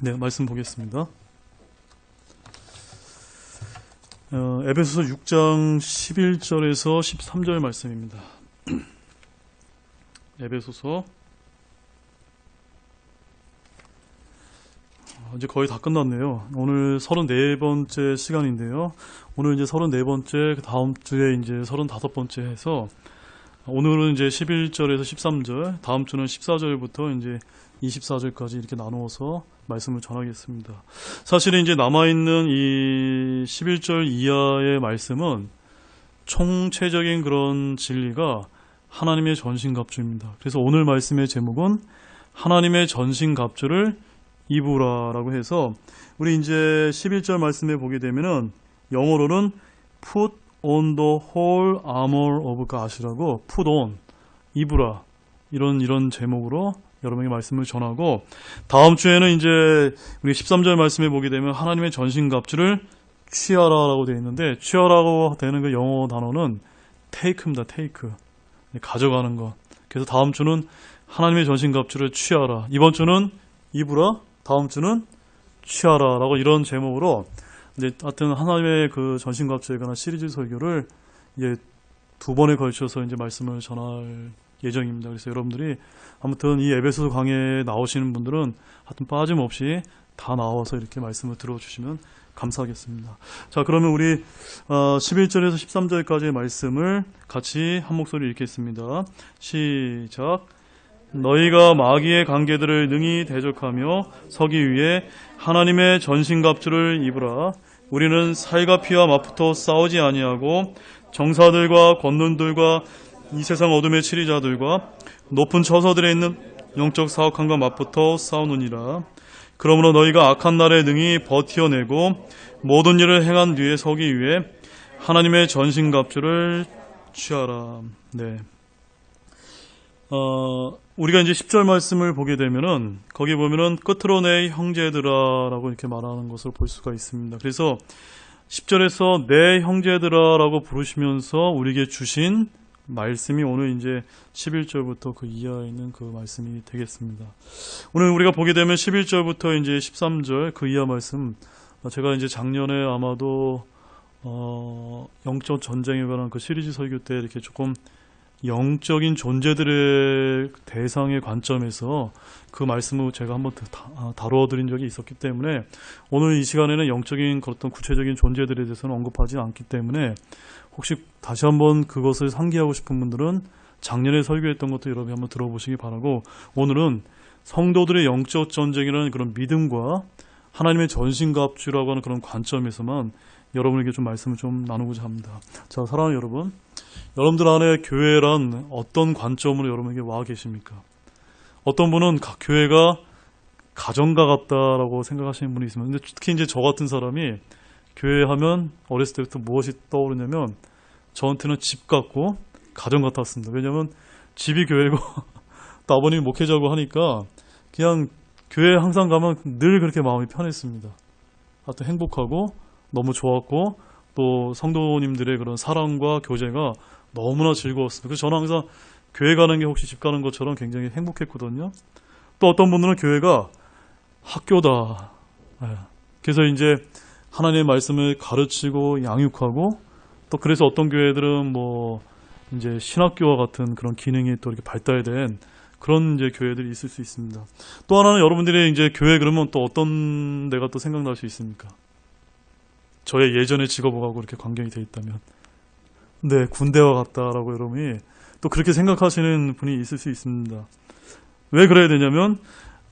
네, 말씀 보겠습니다. 에베소서 6장 11절에서 13절 말씀입니다. 에베소서 이제 거의 다 끝났네요. 오늘 34번째 시간인데요. 오늘 이제 34번째, 다음 주에 이제 35번째 해서 오늘은 이제 11절에서 13절, 다음 주는 14절부터 이제 24절까지 이렇게 나누어서 말씀을 전하겠습니다. 사실은 이제 남아있는 이 11절 이하의 말씀은 총체적인 그런 진리가 하나님의 전신갑주입니다. 그래서 오늘 말씀의 제목은 하나님의 전신갑주를 입으라라고 해서 우리 이제 11절 말씀에 보게 되면은 영어로는 put on the whole armor of God이라고 put on, 입으라 이런 제목으로 여러분에게 말씀을 전하고, 다음 주에는 이제 우리 13절 말씀에 보게 되면 하나님의 전신갑주를 취하라라고 되어 있는데, 취하라고 되는 그 영어 단어는 take입니다. take, 가져가는 것. 그래서 다음 주는 하나님의 전신갑주를 취하라, 이번 주는 입으라, 다음 주는 취하라라고 이런 제목으로 이제 하여튼 하나님의 그 전신갑주에 관한 시리즈 설교를 이제 두 번에 걸쳐서 이제 말씀을 전할 예정입니다. 그래서 여러분들이 아무튼 이 에베소서 강의에 나오시는 분들은 하여튼 빠짐없이 다 나와서 이렇게 말씀을 들어주시면 감사하겠습니다. 자, 그러면 우리 11절에서 13절까지의 말씀을 같이 한 목소리 읽겠습니다. 시작. 너희가 마귀의 관계들을 능히 대적하며 서기 위해 하나님의 전신갑주를 입으라. 우리는 살과 피와 맞붙어 싸우지 아니하고 정사들과 권능들과 이 세상 어둠의 치리자들과 높은 처소들에 있는 영적 사악함과 맞붙어 싸우느니라. 그러므로 너희가 악한 날에 능히 버티어내고 모든 일을 행한 뒤에 서기 위해 하나님의 전신갑주를 취하라. 네. 우리가 이제 10절 말씀을 보게 되면은 거기 보면은 끝으로 내 형제들아라고 이렇게 말하는 것을 볼 수가 있습니다. 그래서 10절에서 내 형제들아라고 부르시면서 우리에게 주신 말씀이 오늘 이제 11절부터 그 이하에 있는 그 말씀이 되겠습니다. 오늘 우리가 보게 되면 11절부터 이제 13절 그 이하 말씀, 제가 이제 작년에 아마도 영적 전쟁에 관한 그 시리즈 설교 때 이렇게 조금 영적인 존재들의 대상의 관점에서 그 말씀을 제가 한번 다루어드린 적이 있었기 때문에 오늘 이 시간에는 영적인 어떤 구체적인 존재들에 대해서는 언급하지 않기 때문에 혹시 다시 한번 그것을 상기하고 싶은 분들은 작년에 설교했던 것도 여러분이 한번 들어보시기 바라고, 오늘은 성도들의 영적 전쟁이라는 그런 믿음과 하나님의 전신갑주라고 하는 그런 관점에서만 여러분에게 좀 말씀을 좀 나누고자 합니다. 자, 사랑하는 여러분, 여러분들 안에 교회란 어떤 관점으로 여러분에게 와 계십니까? 어떤 분은 교회가 가정과 같다라고 생각하시는 분이 있으면, 근데 특히 이제 저 같은 사람이 교회 하면 어렸을 때부터 무엇이 떠오르냐면 저한테는 집 같고 가정 같았습니다. 왜냐하면 집이 교회고 또 아버님이 목회자고 하니까 그냥 교회 항상 가면 늘 그렇게 마음이 편했습니다. 하여튼 행복하고 너무 좋았고 또 성도님들의 그런 사랑과 교제가 너무나 즐거웠습니다. 그래서 저는 항상 교회 가는 게 혹시 집 가는 것처럼 굉장히 행복했거든요. 또 어떤 분들은 교회가 학교다. 그래서 이제 하나님의 말씀을 가르치고 양육하고, 또 그래서 어떤 교회들은 뭐 이제 신학교와 같은 그런 기능이 또 이렇게 발달된 그런 이제 교회들이 있을 수 있습니다. 또 하나는 여러분들이 이제 교회 그러면 또 어떤 데가 또 생각날 수 있습니까? 저의 예전의 직업하고 이렇게 관계이 돼 있다면, 네, 군대와 같다라고 여러분이 또 그렇게 생각하시는 분이 있을 수 있습니다. 왜 그래야 되냐면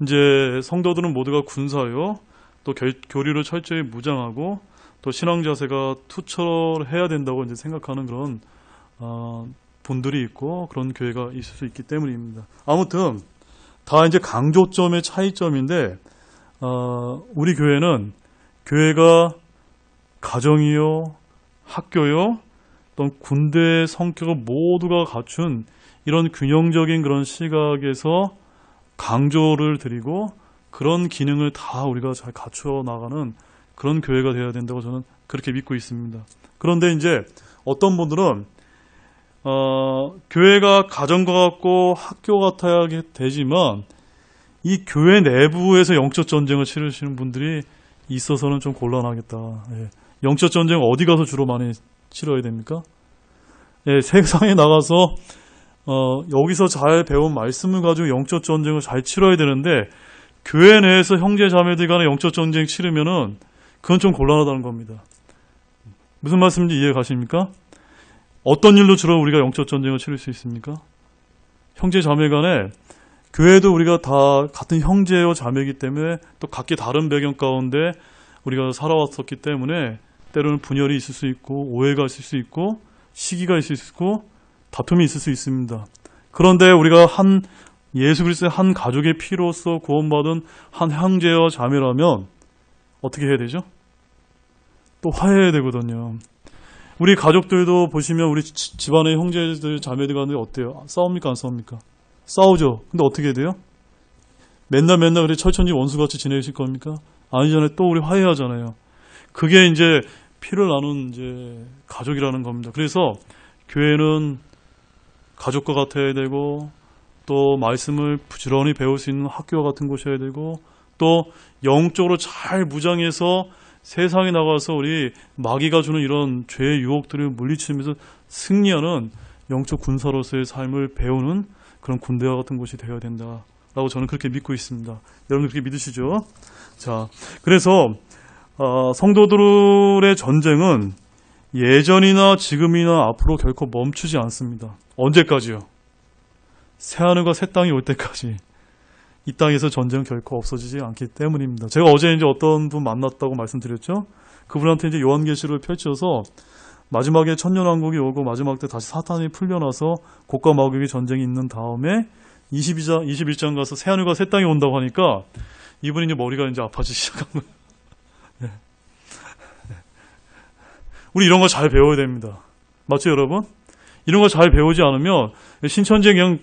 이제 성도들은 모두가 군사요, 또 교리를 철저히 무장하고 또 신앙 자세가 투철해야 된다고 이제 생각하는 그런 분들이 있고 그런 교회가 있을 수 있기 때문입니다. 아무튼 다 이제 강조점의 차이점인데, 우리 교회는 교회가 가정이요, 학교요, 또 군대의 성격을 모두가 갖춘 이런 균형적인 그런 시각에서 강조를 드리고 그런 기능을 다 우리가 잘 갖추어 나가는 그런 교회가 되어야 된다고 저는 그렇게 믿고 있습니다. 그런데 이제 어떤 분들은 교회가 가정과 같고 학교 같아야 되지만 이 교회 내부에서 영적 전쟁을 치르시는 분들이 있어서는 좀 곤란하겠다. 예. 영적 전쟁 어디 가서 주로 많이 치러야 됩니까? 예, 세상에 나가서 여기서 잘 배운 말씀을 가지고 영적 전쟁을 잘 치러야 되는데 교회 내에서 형제 자매들 간의 영적 전쟁 치르면은 그건 좀 곤란하다는 겁니다. 무슨 말씀인지 이해 가십니까? 어떤 일로 주로 우리가 영적 전쟁을 치를 수 있습니까? 형제 자매 간에 교회도 우리가 다 같은 형제요 자매이기 때문에 또 각기 다른 배경 가운데 우리가 살아왔었기 때문에 때로는 분열이 있을 수 있고 오해가 있을 수 있고 시기가 있을 수 있고 다툼이 있을 수 있습니다. 그런데 우리가 예수 그리스도의 한 가족의 피로서 구원받은 한 형제와 자매라면 어떻게 해야 되죠? 또 화해해야 되거든요. 우리 가족들도 보시면 우리 집안의 형제들 자매들 간에 어때요? 싸웁니까 안 싸웁니까? 싸우죠. 근데 어떻게 해야 돼요? 맨날 그래 철천지 원수같이 지내실 겁니까? 아니잖아요. 또 우리 화해하잖아요. 그게 이제 피를 나눈 이제 가족이라는 겁니다. 그래서 교회는 가족과 같아야 되고 또 말씀을 부지런히 배울 수 있는 학교와 같은 곳이어야 되고 또 영적으로 잘 무장해서 세상에 나가서 우리 마귀가 주는 이런 죄의 유혹들을 물리치면서 승리하는 영적 군사로서의 삶을 배우는 그런 군대와 같은 곳이 되어야 된다라고 저는 그렇게 믿고 있습니다. 여러분 그렇게 믿으시죠? 자, 그래서 성도들의 전쟁은 예전이나 지금이나 앞으로 결코 멈추지 않습니다. 언제까지요? 새하늘과 새 땅이 올 때까지 이 땅에서 전쟁은 결코 없어지지 않기 때문입니다. 제가 어제 이제 어떤 분 만났다고 말씀드렸죠? 그분한테 이제 요한계시를 펼쳐서 마지막에 천년왕국이 오고 마지막 때 다시 사탄이 풀려나서 곡과 마귀의 전쟁이 있는 다음에 21장 가서 새하늘과 새 땅이 온다고 하니까 이분이 이제 머리가 이제 아파지기 시작한 거예요. 네. 우리 이런 거 잘 배워야 됩니다. 맞죠, 여러분? 이런 거 잘 배우지 않으면 신천지에 그냥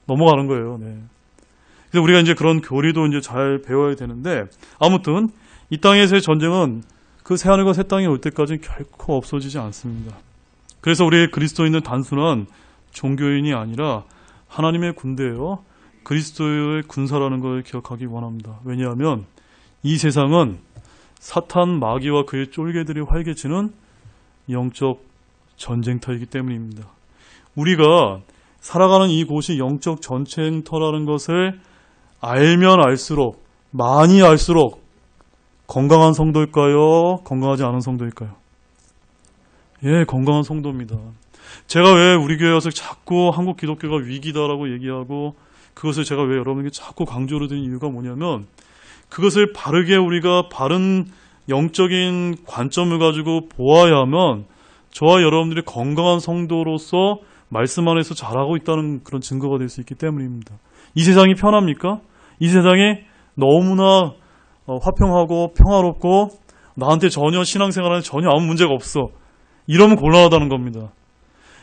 넘어가는 거예요. 네. 그래서 우리가 이제 그런 교리도 이제 잘 배워야 되는데 아무튼 이 땅에서의 전쟁은 그 새하늘과 새 땅이 올 때까지 결코 없어지지 않습니다. 그래서 우리 그리스도인은 단순한 종교인이 아니라 하나님의 군대예요. 그리스도의 군사라는 걸 기억하기 원합니다. 왜냐하면 이 세상은 사탄 마귀와 그의 쫄개들이 활개치는 영적 전쟁터이기 때문입니다. 우리가 살아가는 이곳이 영적 전쟁터라는 것을 알면 알수록 많이 알수록 건강한 성도일까요? 건강하지 않은 성도일까요? 예, 건강한 성도입니다. 제가 왜 우리 교회 와서 자꾸 한국 기독교가 위기다라고 얘기하고 그것을 제가 왜 여러분에게 자꾸 강조를 드린 이유가 뭐냐면 그것을 바르게 우리가 바른 영적인 관점을 가지고 보아야만 저와 여러분들이 건강한 성도로서 말씀 안에서 잘하고 있다는 그런 증거가 될 수 있기 때문입니다. 이 세상이 편합니까? 이 세상이 너무나 화평하고 평화롭고 나한테 전혀 신앙생활하는 전혀 아무 문제가 없어. 이러면 곤란하다는 겁니다.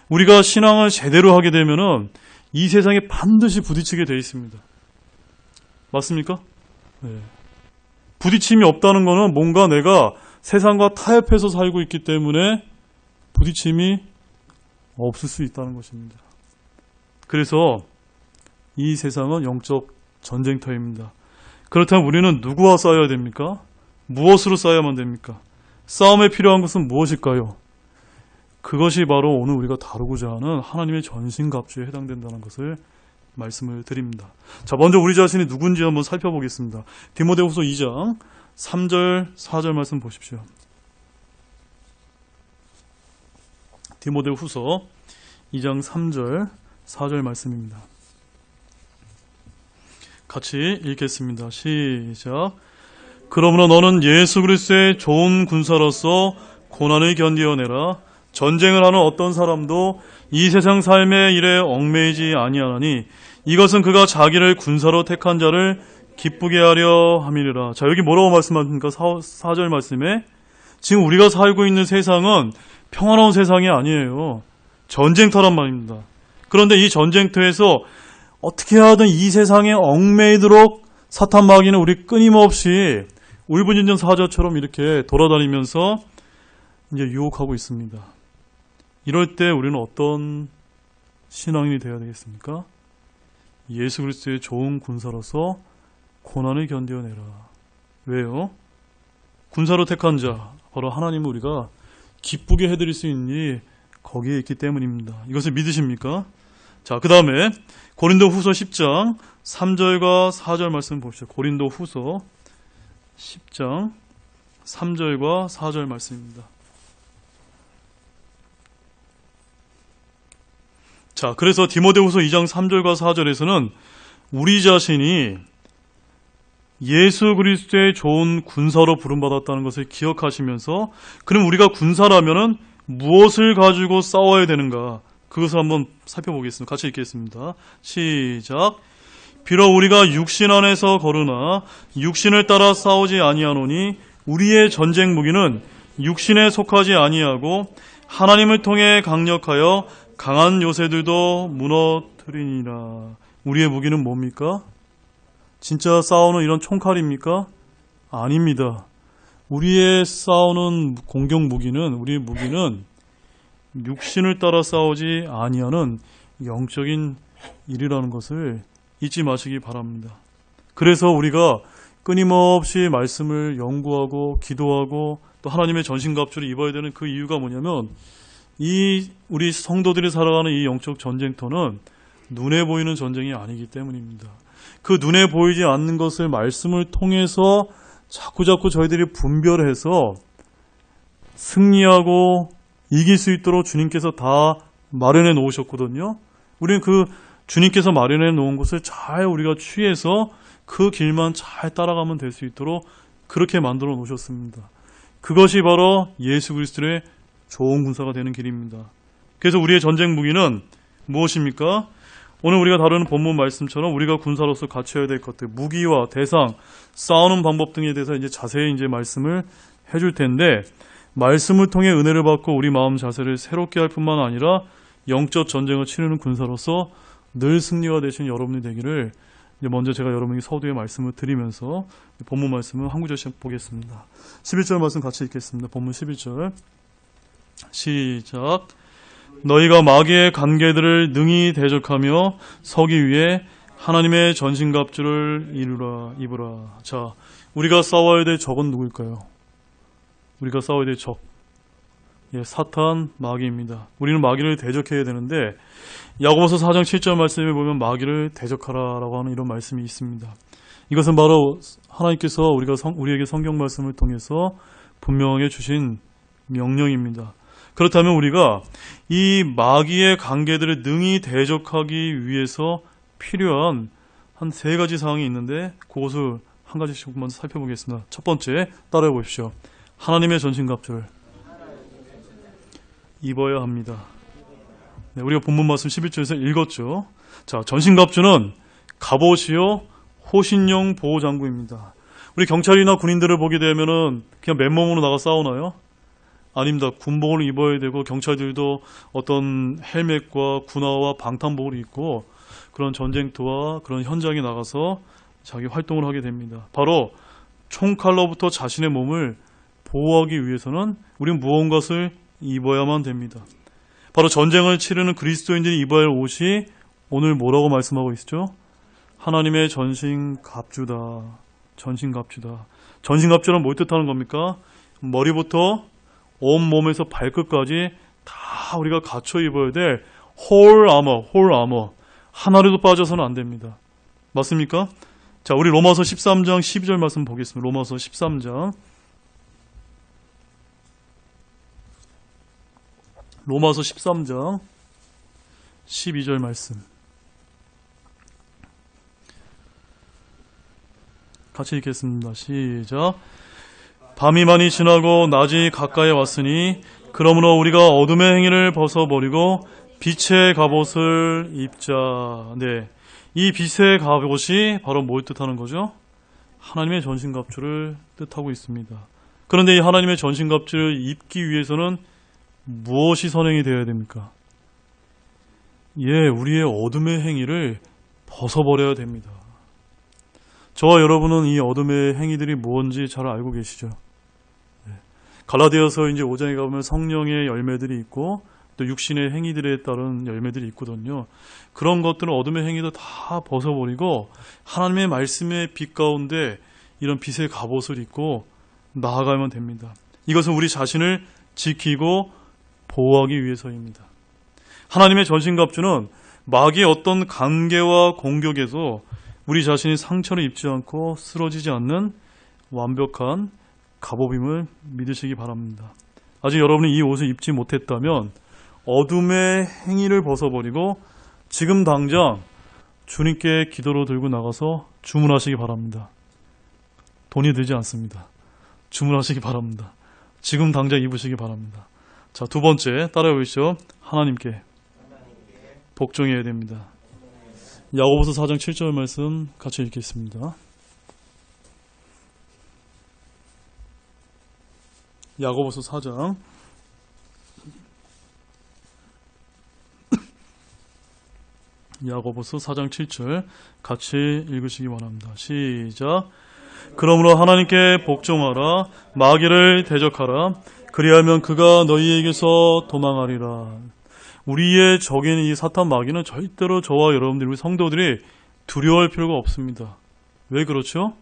우리가 신앙을 제대로 하게 되면은 이 세상에 반드시 부딪히게 돼 있습니다. 맞습니까? 네. 부딪힘이 없다는 것은 뭔가 내가 세상과 타협해서 살고 있기 때문에 부딪힘이 없을 수 있다는 것입니다. 그래서 이 세상은 영적 전쟁터입니다. 그렇다면 우리는 누구와 싸워야 됩니까? 무엇으로 싸워야만 됩니까? 싸움에 필요한 것은 무엇일까요? 그것이 바로 오늘 우리가 다루고자 하는 하나님의 전신갑주에 해당된다는 것을 말씀을 드립니다. 자, 먼저 우리 자신이 누군지 한번 살펴보겠습니다. 디모데후서 2장 3절 4절 말씀 보십시오. 디모데후서 2장 3절 4절 말씀입니다. 같이 읽겠습니다. 시작. 그러므로 너는 예수 그리스도의 좋은 군사로서 고난을 견디어내라. 전쟁을 하는 어떤 사람도 이 세상 삶의 일에 얽매이지 아니하나니 이것은 그가 자기를 군사로 택한 자를 기쁘게 하려 함이니라. 자, 여기 뭐라고 말씀하십니까? 4절 말씀에 지금 우리가 살고 있는 세상은 평화로운 세상이 아니에요. 전쟁터란 말입니다. 그런데 이 전쟁터에서 어떻게 하든 이 세상에 얽매이도록 사탄 마귀는 우리 끊임없이 울부짖는 사자처럼 이렇게 돌아다니면서 이제 유혹하고 있습니다. 이럴 때 우리는 어떤 신앙인이 되어야 되겠습니까? 예수 그리스도의 좋은 군사로서 고난을 견뎌내라. 왜요? 군사로 택한 자, 바로 하나님을 우리가 기쁘게 해드릴 수 있니 거기에 있기 때문입니다. 이것을 믿으십니까? 자, 그 다음에 고린도 후서 10장 3절과 4절 말씀 봅시다. 고린도 후서 10장 3절과 4절 말씀입니다. 자, 그래서 디모데후서 2장 3절과 4절에서는 우리 자신이 예수 그리스도의 좋은 군사로 부름받았다는 것을 기억하시면서, 그럼 우리가 군사라면은 무엇을 가지고 싸워야 되는가? 그것을 한번 살펴보겠습니다. 같이 읽겠습니다. 시작. 비록 우리가 육신 안에서 거르나 육신을 따라 싸우지 아니하노니 우리의 전쟁 무기는 육신에 속하지 아니하고 하나님을 통해 강력하여 강한 요새들도 무너뜨리니라. 우리의 무기는 뭡니까? 진짜 싸우는 이런 총칼입니까? 아닙니다. 우리의 싸우는 공격 무기는, 우리의 무기는 육신을 따라 싸우지 아니하는 영적인 일이라는 것을 잊지 마시기 바랍니다. 그래서 우리가 끊임없이 말씀을 연구하고 기도하고 또 하나님의 전신갑주를 입어야 되는 그 이유가 뭐냐면, 이 우리 성도들이 살아가는 이 영적 전쟁터는 눈에 보이는 전쟁이 아니기 때문입니다. 그 눈에 보이지 않는 것을 말씀을 통해서 자꾸자꾸 저희들이 분별해서 승리하고 이길 수 있도록 주님께서 다 마련해 놓으셨거든요. 우리는 그 주님께서 마련해 놓은 것을 잘 우리가 취해서 그 길만 잘 따라가면 될 수 있도록 그렇게 만들어 놓으셨습니다. 그것이 바로 예수 그리스도의 좋은 군사가 되는 길입니다. 그래서 우리의 전쟁 무기는 무엇입니까? 오늘 우리가 다루는 본문 말씀처럼 우리가 군사로서 갖춰야 될 것들, 무기와 대상, 싸우는 방법 등에 대해서 이제 자세히 이제 말씀을 해줄 텐데, 말씀을 통해 은혜를 받고 우리 마음 자세를 새롭게 할 뿐만 아니라 영적 전쟁을 치르는 군사로서 늘 승리가 되신 여러분이 되기를, 먼저 제가 여러분에게 서두에 말씀을 드리면서 본문 말씀을 한 구절씩 보겠습니다. 11절 말씀 같이 읽겠습니다. 본문 11절 시작. 너희가 마귀의 관계들을 능히 대적하며 서기 위해 하나님의 전신갑주를 입으라. 자, 우리가 싸워야 될 적은 누구일까요? 우리가 싸워야 될 적, 사탄, 마귀입니다. 우리는 마귀를 대적해야 되는데, 야고보서 4장 7절 말씀에 보면 마귀를 대적하라라고 하는 이런 말씀이 있습니다. 이것은 바로 하나님께서 우리에게 성경 말씀을 통해서 분명하게 주신 명령입니다. 그렇다면 우리가 이 마귀의 관계들을 능히 대적하기 위해서 필요한 한 3가지 사항이 있는데, 그것을 한 가지씩 먼저 살펴보겠습니다. 첫 번째, 따라해 보십시오. 하나님의 전신갑주를 입어야 합니다. 네, 우리가 본문 말씀 11절에서 읽었죠. 자, 전신갑주는 갑옷이요 호신용 보호장구입니다. 우리 경찰이나 군인들을 보게 되면은 그냥 맨몸으로 나가 싸우나요? 아닙니다. 군복을 입어야 되고, 경찰들도 어떤 헬멧과 군화와 방탄복을 입고 그런 전쟁터와 그런 현장에 나가서 자기 활동을 하게 됩니다. 바로 총칼로부터 자신의 몸을 보호하기 위해서는 우리는 무언가를 입어야만 됩니다. 바로 전쟁을 치르는 그리스도인들이 입어야 할 옷이 오늘 뭐라고 말씀하고 있죠? 하나님의 전신갑주다. 전신갑주다. 전신갑주는 뭘 뜻하는 겁니까? 머리부터 온몸에서 발끝까지 다 우리가 갖춰 입어야 될 홀 아머. 하나라도 빠져서는 안 됩니다. 맞습니까? 자, 우리 로마서 13장 12절 말씀 보겠습니다. 로마서 13장. 로마서 13장 12절 말씀. 같이 읽겠습니다. 시작. 밤이 많이 지나고 낮이 가까이 왔으니 그러므로 우리가 어둠의 행위를 벗어버리고 빛의 갑옷을 입자. 네, 이 빛의 갑옷이 바로 뭘 뜻하는 거죠? 하나님의 전신갑주를 뜻하고 있습니다. 그런데 이 하나님의 전신갑주를 입기 위해서는 무엇이 선행이 되어야 됩니까? 우리의 어둠의 행위를 벗어버려야 됩니다. 저와 여러분은 이 어둠의 행위들이 무엇인지 잘 알고 계시죠? 갈라디아서 이제 5장에 가보면 성령의 열매들이 있고 또 육신의 행위들에 따른 열매들이 있거든요. 그런 것들은 어둠의 행위도 다 벗어버리고 하나님의 말씀의 빛 가운데 이런 빛의 갑옷을 입고 나아가면 됩니다. 이것은 우리 자신을 지키고 보호하기 위해서입니다. 하나님의 전신갑주는 마귀의 어떤 관계와 공격에서 우리 자신이 상처를 입지 않고 쓰러지지 않는 완벽한 갑옷임을 믿으시기 바랍니다. 아직 여러분이 이 옷을 입지 못했다면 어둠의 행위를 벗어버리고 지금 당장 주님께 기도로 들고 나가서 주문하시기 바랍니다. 돈이 들지 않습니다. 주문하시기 바랍니다. 지금 당장 입으시기 바랍니다. 자, 두 번째 따라해 보시죠. 하나님께 복종해야 됩니다. 야고보서 4장 7절 말씀 같이 읽겠습니다. 야고보서 4장 야고보서 4장 7절 같이 읽으시기 바랍니다. 시작. 그러므로 하나님께 복종하라. 마귀를 대적하라. 그리하면 그가 너희에게서 도망하리라. 우리의 적인 이 사탄 마귀는 절대로 저와 여러분들, 우리 성도들이 두려워할 필요가 없습니다. 왜 그렇죠?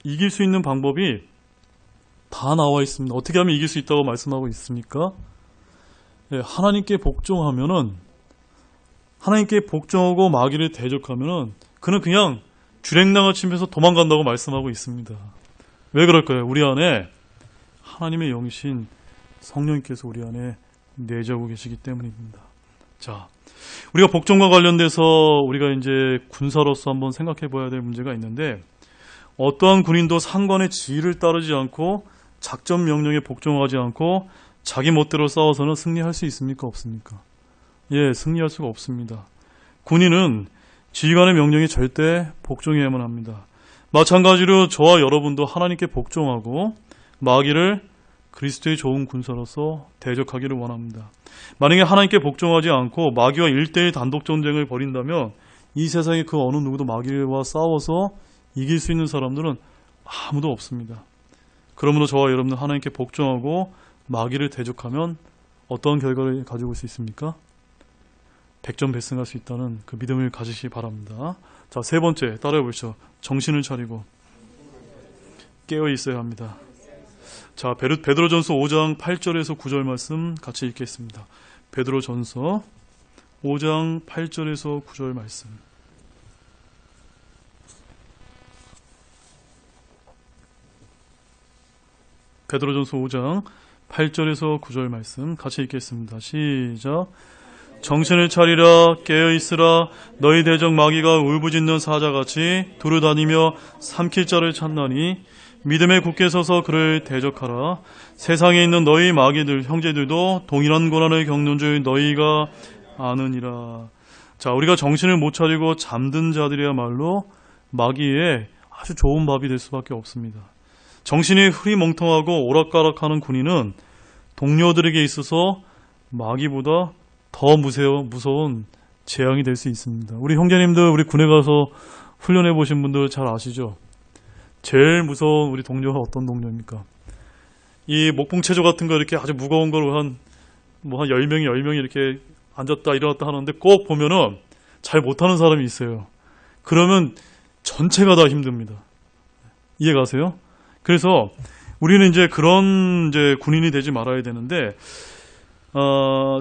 이길 수 있는 방법이 다 나와 있습니다. 어떻게 하면 이길 수 있다고 말씀하고 있습니까? 네, 하나님께 복종하면은, 하나님께 복종하고 마귀를 대적하면은 그는 그냥 주랭랑을 치면서 도망간다고 말씀하고 있습니다. 왜 그럴까요? 우리 안에 하나님의 영이신 성령님께서 우리 안에 내재하고 계시기 때문입니다. 자, 우리가 복종과 관련돼서 우리가 이제 군사로서 한번 생각해 봐야 될 문제가 있는데, 어떠한 군인도 상관의 지휘를 따르지 않고 작전 명령에 복종하지 않고 자기 멋대로 싸워서는 승리할 수 있습니까? 없습니까? 예, 승리할 수가 없습니다. 군인은 지휘관의 명령에 절대 복종해야만 합니다. 마찬가지로 저와 여러분도 하나님께 복종하고 마귀를 그리스도의 좋은 군사로서 대적하기를 원합니다. 만약에 하나님께 복종하지 않고 마귀와 1대1 단독 전쟁을 벌인다면 이 세상에 그 어느 누구도 마귀와 싸워서 이길 수 있는 사람들은 아무도 없습니다. 그러므로 저와 여러분은 하나님께 복종하고 마귀를 대적하면 어떤 결과를 가지고 올 수 있습니까? 백전백승할 수 있다는 그 믿음을 가지시기 바랍니다. 자, 세 번째 따라해 보시죠. 정신을 차리고 깨어 있어야 합니다. 자, 베드로전서 5장 8절에서 9절 말씀 같이 읽겠습니다. 베드로전서 5장 8절에서 9절 말씀. 베드로전서 5장 8절에서 9절 말씀 같이 읽겠습니다. 시작. 정신을 차리라, 깨어있으라. 너희 대적 마귀가 울부짖는 사자같이 두루다니며 삼킬 자를 찾나니 믿음에 굳게 서서 그를 대적하라. 세상에 있는 너희 마귀들 형제들도 동일한 고난을 겪는 줄 너희가 아느니라. 자, 우리가 정신을 못 차리고 잠든 자들이야말로 마귀의 아주 좋은 밥이 될 수밖에 없습니다. 정신이 흐리멍텅하고 오락가락하는 군인은 동료들에게 있어서 마귀보다 더 무서운 재앙이 될 수 있습니다. 우리 형제님들, 우리 군에 가서 훈련해 보신 분들 잘 아시죠? 제일 무서운 우리 동료가 어떤 동료입니까? 이 목봉체조 같은 거 이렇게 아주 무거운 걸 한 10명이 이렇게 앉았다 일어났다 하는데 꼭 보면은 잘 못하는 사람이 있어요. 그러면 전체가 다 힘듭니다. 이해 가세요? 그래서 우리는 이제 그런 군인이 되지 말아야 되는데,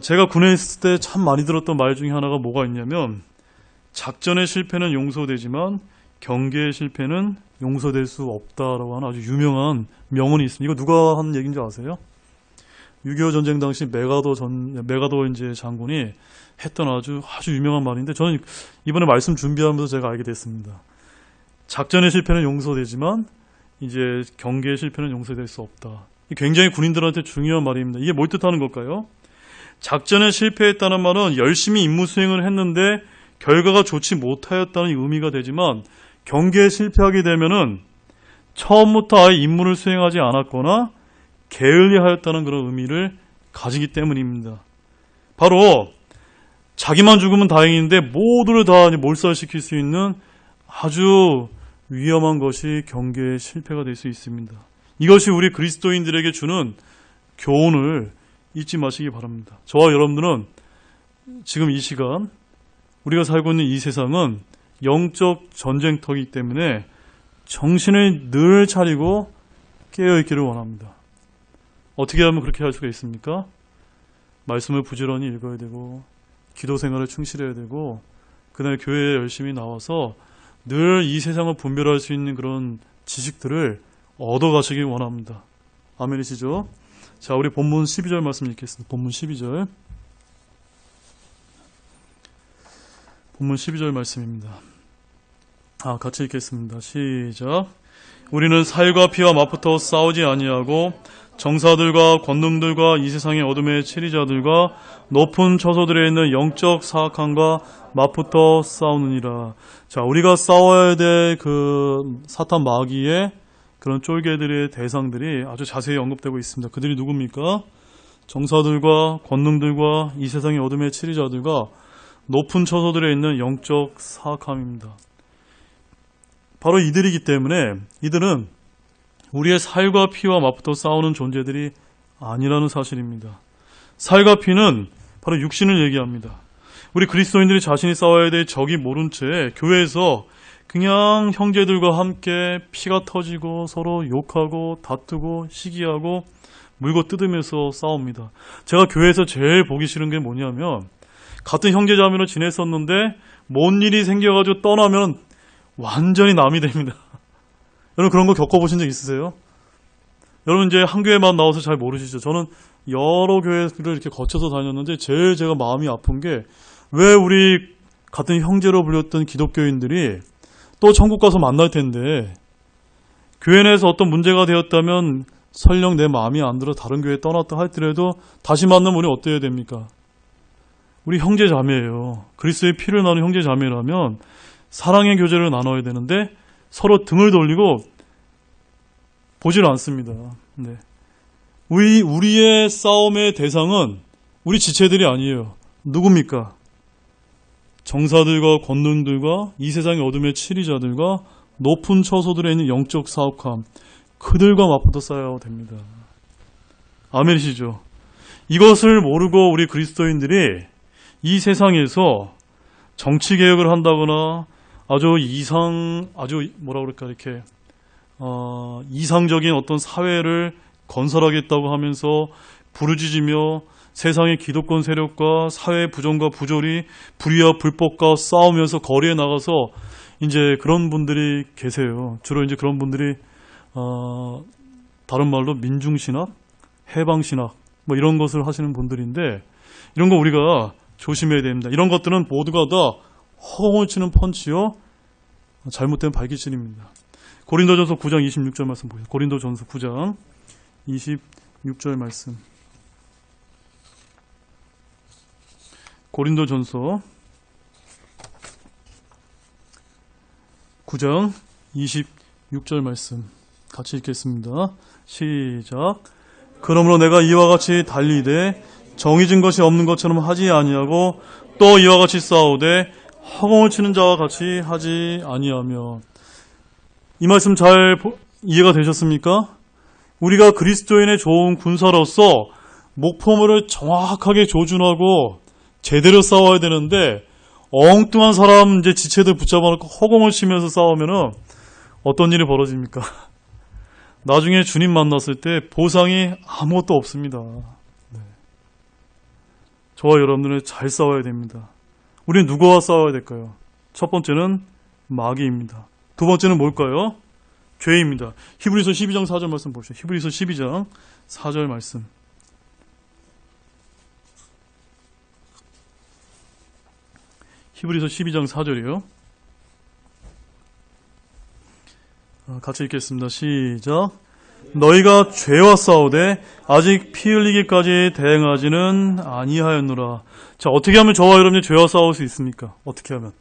제가 군에 있을 때 참 많이 들었던 말 중에 하나가 뭐가 있냐면, 작전의 실패는 용서되지만 경계의 실패는 용서될 수 없다라고 하는 아주 유명한 명언이 있습니다. 이거 누가 한 얘기인지 아세요? 6.25 전쟁 당시 메가도 이제 장군이 했던 아주 유명한 말인데, 저는 이번에 말씀 준비하면서 제가 알게 됐습니다. 작전의 실패는 용서되지만 이제 경계의 실패는 용서될 수 없다. 굉장히 군인들한테 중요한 말입니다. 이게 뭘 뜻하는 걸까요? 작전에 실패했다는 말은 열심히 임무 수행을 했는데 결과가 좋지 못하였다는 의미가 되지만, 경계에 실패하게 되면은 처음부터 아예 임무를 수행하지 않았거나 게을리하였다는 그런 의미를 가지기 때문입니다. 바로 자기만 죽으면 다행인데 모두를 다 몰살시킬 수 있는 아주 위험한 것이 경계의 실패가 될 수 있습니다. 이것이 우리 그리스도인들에게 주는 교훈을 잊지 마시기 바랍니다. 저와 여러분들은 지금 이 시간 우리가 살고 있는 이 세상은 영적 전쟁터이기 때문에 정신을 늘 차리고 깨어있기를 원합니다. 어떻게 하면 그렇게 할 수가 있습니까? 말씀을 부지런히 읽어야 되고 기도 생활을 충실해야 되고 그날 교회에 열심히 나와서 늘 이 세상을 분별할 수 있는 그런 지식들을 얻어가시기 원합니다. 아멘이시죠? 자, 우리 본문 12절 말씀 읽겠습니다. 본문 12절. 본문 12절 말씀입니다. 같이 읽겠습니다. 시작. 우리는 살과 피와 맞붙어 싸우지 아니하고 정사들과 권능들과 이 세상의 어둠의 치리자들과 높은 처소들에 있는 영적 사악함과 맞붙어 싸우느니라. 자, 우리가 싸워야 될 그 사탄 마귀의 그런 쫄개들의 대상들이 아주 자세히 언급되고 있습니다. 그들이 누굽니까? 정사들과 권능들과 이 세상의 어둠의 치리자들과 높은 처소들에 있는 영적 사악함입니다. 바로 이들이기 때문에 이들은 우리의 살과 피와 맞붙어 싸우는 존재들이 아니라는 사실입니다. 살과 피는 바로 육신을 얘기합니다. 우리 그리스도인들이 자신이 싸워야 될 적이 모른 채 교회에서 그냥 형제들과 함께 피가 터지고 서로 욕하고 다투고 시기하고 물고 뜯으면서 싸웁니다. 제가 교회에서 제일 보기 싫은 게 뭐냐면 같은 형제자매로 지냈었는데 뭔 일이 생겨가지고 떠나면 완전히 남이 됩니다. 여러분 그런 거 겪어보신 적 있으세요? 여러분 이제 한 교회만 나와서 잘 모르시죠? 저는 여러 교회를 이렇게 거쳐서 다녔는데 제일 제가 마음이 아픈 게 왜 우리 같은 형제로 불렸던 기독교인들이 또 천국 가서 만날 텐데 교회 내에서 어떤 문제가 되었다면 설령 내 마음이 안 들어 다른 교회에 떠났다 할지라도 다시 만나면 우리 어때야 됩니까? 우리 형제 자매예요. 그리스도의 피를 나눈 형제 자매라면 사랑의 교제를 나눠야 되는데 서로 등을 돌리고 보질 않습니다. 네. 우리의 싸움의 대상은 우리 지체들이 아니에요. 누굽니까? 정사들과 권능들과 이 세상의 어둠의 치리자들과 높은 처소들에 있는 영적 사악함, 그들과 맞붙어 싸워야 됩니다. 아멘이시죠? 이것을 모르고 우리 그리스도인들이 이 세상에서 정치 개혁을 한다거나 아주 뭐라 그럴까 이렇게 이상적인 어떤 사회를 건설하겠다고 하면서 부르짖으며 세상의 기득권 세력과 사회 부정과 부조리, 불의와 불법과 싸우면서 거리에 나가서 이제 그런 분들이 계세요. 주로 이제 그런 분들이 다른 말로 민중신학, 해방신학 뭐 이런 것을 하시는 분들인데 이런 거 우리가 조심해야 됩니다. 이런 것들은 모두가 다 허공을 치는 펀치요 잘못된 발기질입니다. 고린도전서 9장 26절 말씀 보세요. 고린도전서 9장 26절 말씀. 고린도전서 9장 26절 말씀 같이 읽겠습니다. 시작. 그러므로 내가 이와 같이 달리되 정해진 것이 없는 것처럼 하지 아니하고 또 이와 같이 싸우되 허공을 치는 자와 같이 하지 아니하며. 이 말씀 잘 이해가 되셨습니까? 우리가 그리스도인의 좋은 군사로서 목표물을 정확하게 조준하고 제대로 싸워야 되는데 엉뚱한 사람 이제 지체들 붙잡아놓고 허공을 치면서 싸우면은 어떤 일이 벌어집니까? 나중에 주님 만났을 때 보상이 아무것도 없습니다. 네. 저와 여러분들은 잘 싸워야 됩니다. 우리는 누구와 싸워야 될까요? 첫 번째는 마귀입니다. 두 번째는 뭘까요? 죄입니다. 히브리서 12장 4절 말씀 보시죠. 히브리서 12장 4절 말씀. 히브리서 12장 4절이요. 같이 읽겠습니다. 시작. 너희가 죄와 싸우되 아직 피 흘리기까지 대행하지는 아니하였노라. 자, 어떻게 하면 저와 여러분이 죄와 싸울 수 있습니까? 어떻게 하면?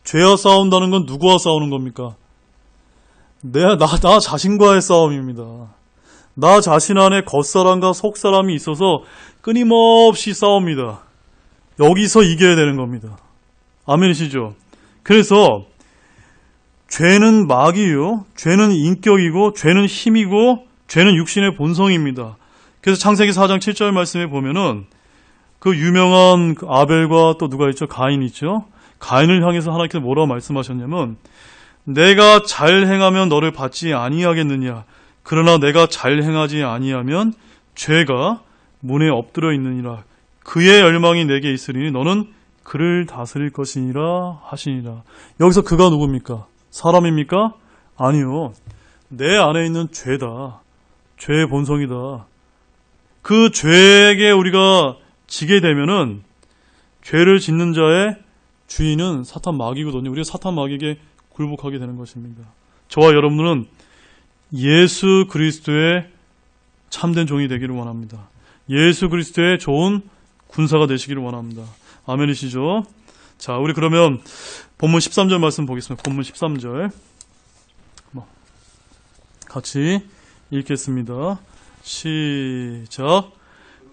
죄와 싸운다는 건 누구와 싸우는 겁니까? 나 자신과의 싸움입니다. 나 자신 안에 겉사람과 속사람이 있어서 끊임없이 싸웁니다. 여기서 이겨야 되는 겁니다. 아멘이시죠? 그래서 죄는 마귀요, 죄는 인격이고, 죄는 힘이고, 죄는 육신의 본성입니다. 그래서 창세기 4장 7절 말씀에 보면은 그 유명한 그 아벨과 또 누가 있죠? 가인 있죠? 가인을 향해서 하나님께서 뭐라고 말씀하셨냐면 내가 잘 행하면 너를 받지 아니하겠느냐. 그러나 내가 잘 행하지 아니하면 죄가 문에 엎드려 있느니라. 그의 열망이 내게 있으리니 너는 그를 다스릴 것이니라 하시니라. 여기서 그가 누굽니까? 사람입니까? 아니요. 내 안에 있는 죄다. 죄의 본성이다. 그 죄에게 우리가 지게 되면은 죄를 짓는 자의 주인은 사탄 마귀거든요. 우리가 사탄 마귀에게 굴복하게 되는 것입니다. 저와 여러분은 예수 그리스도의 참된 종이 되기를 원합니다. 예수 그리스도의 좋은 군사가 되시기를 원합니다. 아멘이시죠? 자, 우리 그러면 본문 13절 말씀 보겠습니다. 본문 13절. 같이 읽겠습니다. 시작.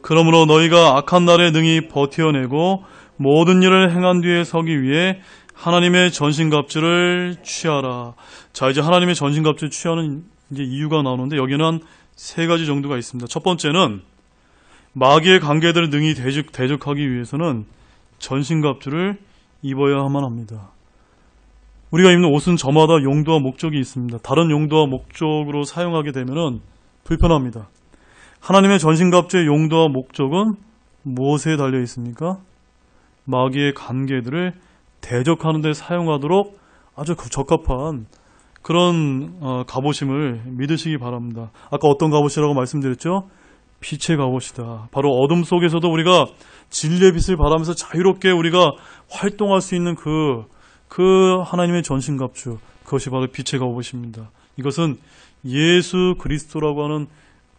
그러므로 너희가 악한 날에 능히 버텨내고 모든 일을 행한 뒤에 서기 위해 하나님의 전신갑주를 취하라. 자, 이제 하나님의 전신갑주를 취하는 이제 이유가 나오는데 여기는 한 세 가지 정도가 있습니다. 첫 번째는 마귀의 관계들을 능히 대적하기 위해서는 전신갑주를 입어야만 합니다. 우리가 입는 옷은 저마다 용도와 목적이 있습니다. 다른 용도와 목적으로 사용하게 되면은 불편합니다. 하나님의 전신갑주의 용도와 목적은 무엇에 달려 있습니까? 마귀의 관계들을 대적하는 데 사용하도록 아주 적합한 그런 갑옷임을 믿으시기 바랍니다. 아까 어떤 갑옷이라고 말씀드렸죠? 빛의 갑옷이다. 바로 어둠 속에서도 우리가 진리의 빛을 바라면서 자유롭게 우리가 활동할 수 있는 그 하나님의 전신갑주, 그것이 바로 빛의 갑옷입니다. 이것은 예수 그리스도라고 하는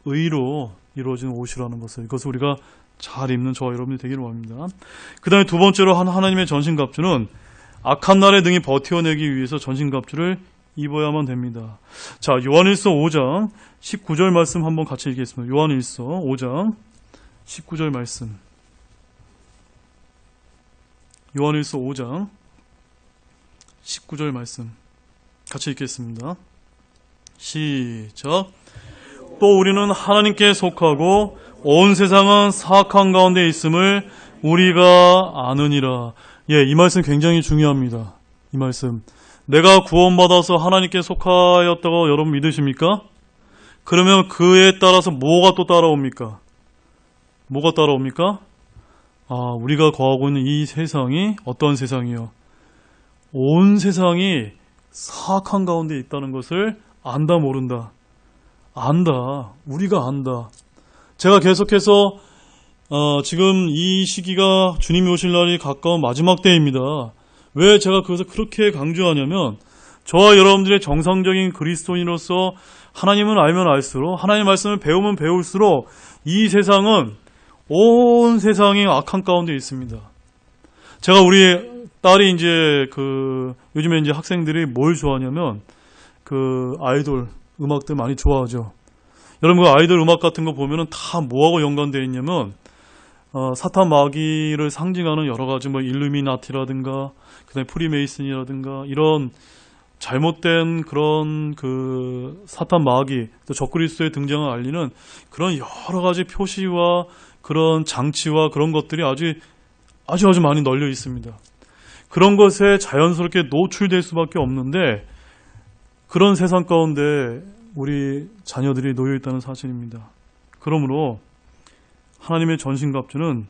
의로 이루어진 옷이라는 것을, 이것을 우리가 잘 입는 저와 여러분이 되기를 원합니다. 그 다음에 두 번째로 하나님의 전신갑주는 악한 날에 능히 버텨내기 위해서 전신갑주를 입어야만 됩니다. 자, 요한일서 5장 19절 말씀 한번 같이 읽겠습니다. 요한일서 5장 19절 말씀. 요한일서 5장 19절 말씀 같이 읽겠습니다. 시작. 또 우리는 하나님께 속하고 온 세상은 사악한 가운데 있음을 우리가 아느니라. 예, 이 말씀 굉장히 중요합니다. 이 말씀. 내가 구원받아서 하나님께 속하였다고 여러분 믿으십니까? 그러면 그에 따라서 뭐가 또 따라옵니까? 뭐가 따라옵니까? 우리가 거하고 있는 이 세상이 어떤 세상이요? 온 세상이 사악한 가운데 있다는 것을 안다 모른다? 안다. 우리가 안다. 제가 계속해서 지금 이 시기가 주님이 오실 날이 가까운 마지막 때입니다. 왜 제가 그것을 그렇게 강조하냐면 저와 여러분들의 정상적인 그리스도인으로서 하나님을 알면 알수록, 하나님의 말씀을 배우면 배울수록 이 세상은 온 세상이 악한 가운데 있습니다. 제가 우리 딸이 이제 요즘에 이제 학생들이 뭘 좋아하냐면 아이돌 음악들 많이 좋아하죠. 여러분 그 아이돌 음악 같은 거 보면은 다 뭐하고 연관되어 있냐면 사탄 마귀를 상징하는 여러 가지 일루미나티라든가 그다음에 프리메이슨이라든가 이런 잘못된 그런 사탄 마귀 또 적그리스도의 등장을 알리는 그런 여러 가지 표시와 그런 장치와 그런 것들이 아주 많이 널려 있습니다. 그런 것에 자연스럽게 노출될 수밖에 없는데 그런 세상 가운데 우리 자녀들이 놓여 있다는 사실입니다. 그러므로 하나님의 전신갑주는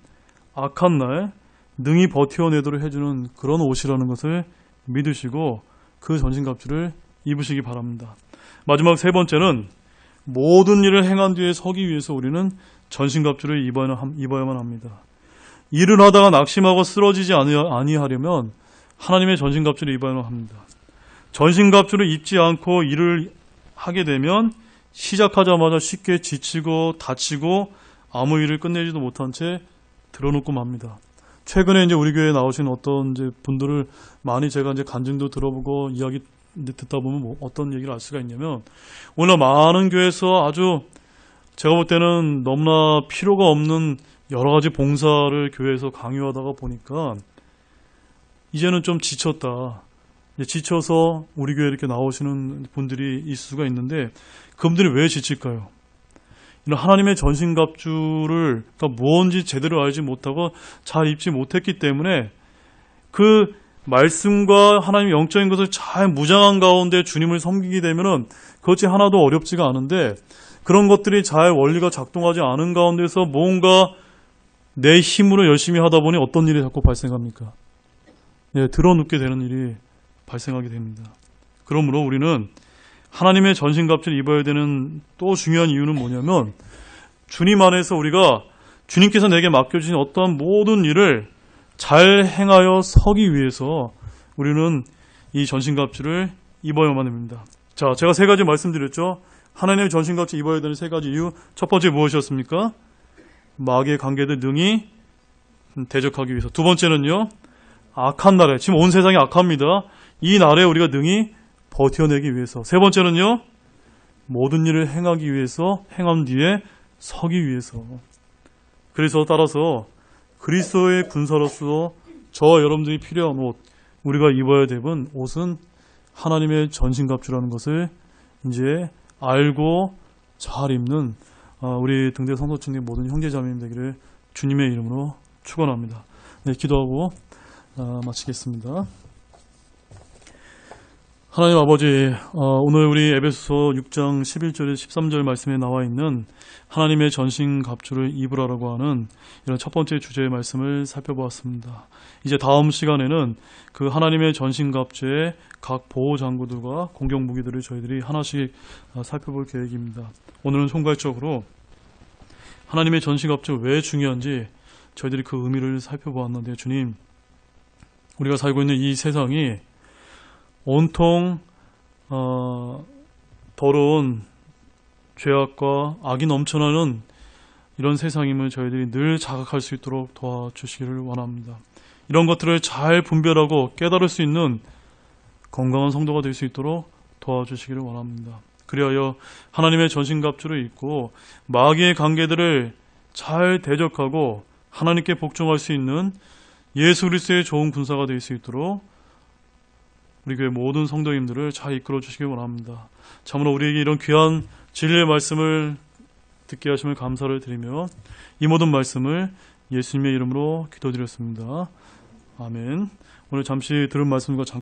악한 날 능히 버텨내도록 해주는 그런 옷이라는 것을 믿으시고 그 전신갑주를 입으시기 바랍니다. 마지막 세 번째는 모든 일을 행한 뒤에 서기 위해서 우리는 전신갑주를 입어야만 합니다. 일을 하다가 낙심하고 쓰러지지 아니하려면 하나님의 전신갑주를 입어야만 합니다. 전신갑주를 입지 않고 일을 하게 되면 시작하자마자 쉽게 지치고 다치고 아무 일을 끝내지도 못한 채 들어놓고 맙니다. 최근에 이제 우리 교회에 나오신 어떤 이제 분들을 많이 제가 이제 간증도 들어보고 이야기 듣다 보면 어떤 얘기를 알 수가 있냐면 오늘 많은 교회에서 아주 제가 볼 때는 너무나 필요가 없는 여러 가지 봉사를 교회에서 강요하다가 보니까 이제는 좀 지쳤다. 지쳐서 우리 교회에 이렇게 나오시는 분들이 있을 수가 있는데 그분들이 왜 지칠까요? 이런 하나님의 전신갑주를 그러니까 뭔지 제대로 알지 못하고 잘 입지 못했기 때문에 그 말씀과 하나님의 영적인 것을 잘 무장한 가운데 주님을 섬기게 되면은 그것이 하나도 어렵지가 않은데 그런 것들이 잘 원리가 작동하지 않은 가운데서 뭔가 내 힘으로 열심히 하다 보니 어떤 일이 자꾸 발생합니까? 예, 드러눕게 되는 일이 발생하게 됩니다. 그러므로 우리는 하나님의 전신갑주를 입어야 되는 또 중요한 이유는 뭐냐면 주님 안에서 우리가 주님께서 내게 맡겨주신 어떠한 모든 일을 잘 행하여 서기 위해서 우리는 이 전신갑주를 입어야만 합니다. 자, 제가 세 가지 말씀드렸죠. 하나님의 전신갑주 입어야 되는 세 가지 이유. 첫 번째 무엇이었습니까? 마귀의 관계들 능히 대적하기 위해서. 두 번째는요. 악한 날에, 지금 온 세상이 악합니다. 이 날에 우리가 능히 버텨내기 위해서. 세 번째는요. 모든 일을 행하기 위해서, 행한 뒤에 서기 위해서. 그래서 따라서 그리스도의 군사로서 저와 여러분들이 필요한 옷, 우리가 입어야 되는 옷은 하나님의 전신갑주라는 것을 이제 알고 잘 입는 우리 등대 성도층의 모든 형제자매님 되기를 주님의 이름으로 축원합니다. 네, 기도하고 마치겠습니다. 하나님 아버지, 오늘 우리 에베소서 6장 11절에 13절 말씀에 나와 있는 하나님의 전신갑주를 입으라라고 하는 이런 첫 번째 주제의 말씀을 살펴보았습니다. 이제 다음 시간에는 그 하나님의 전신갑주의 각 보호장구들과 공격무기들을 저희들이 하나씩 살펴볼 계획입니다. 오늘은 총괄적으로 하나님의 전신갑주가 왜 중요한지 저희들이 그 의미를 살펴보았는데, 주님, 우리가 살고 있는 이 세상이 온통 더러운 죄악과 악이 넘쳐나는 이런 세상임을 저희들이 늘 자각할 수 있도록 도와주시기를 원합니다. 이런 것들을 잘 분별하고 깨달을 수 있는 건강한 성도가 될 수 있도록 도와주시기를 원합니다. 그리하여 하나님의 전신갑주를 입고 마귀의 관계들을 잘 대적하고 하나님께 복종할 수 있는 예수 그리스도의 좋은 군사가 될 수 있도록 우리 교회 모든 성도님들을 잘 이끌어 주시기 원합니다. 참으로 우리에게 이런 귀한 진리의 말씀을 듣게 하심을 감사를 드리며 이 모든 말씀을 예수님의 이름으로 기도드렸습니다. 아멘. 오늘 잠시 들은 말씀과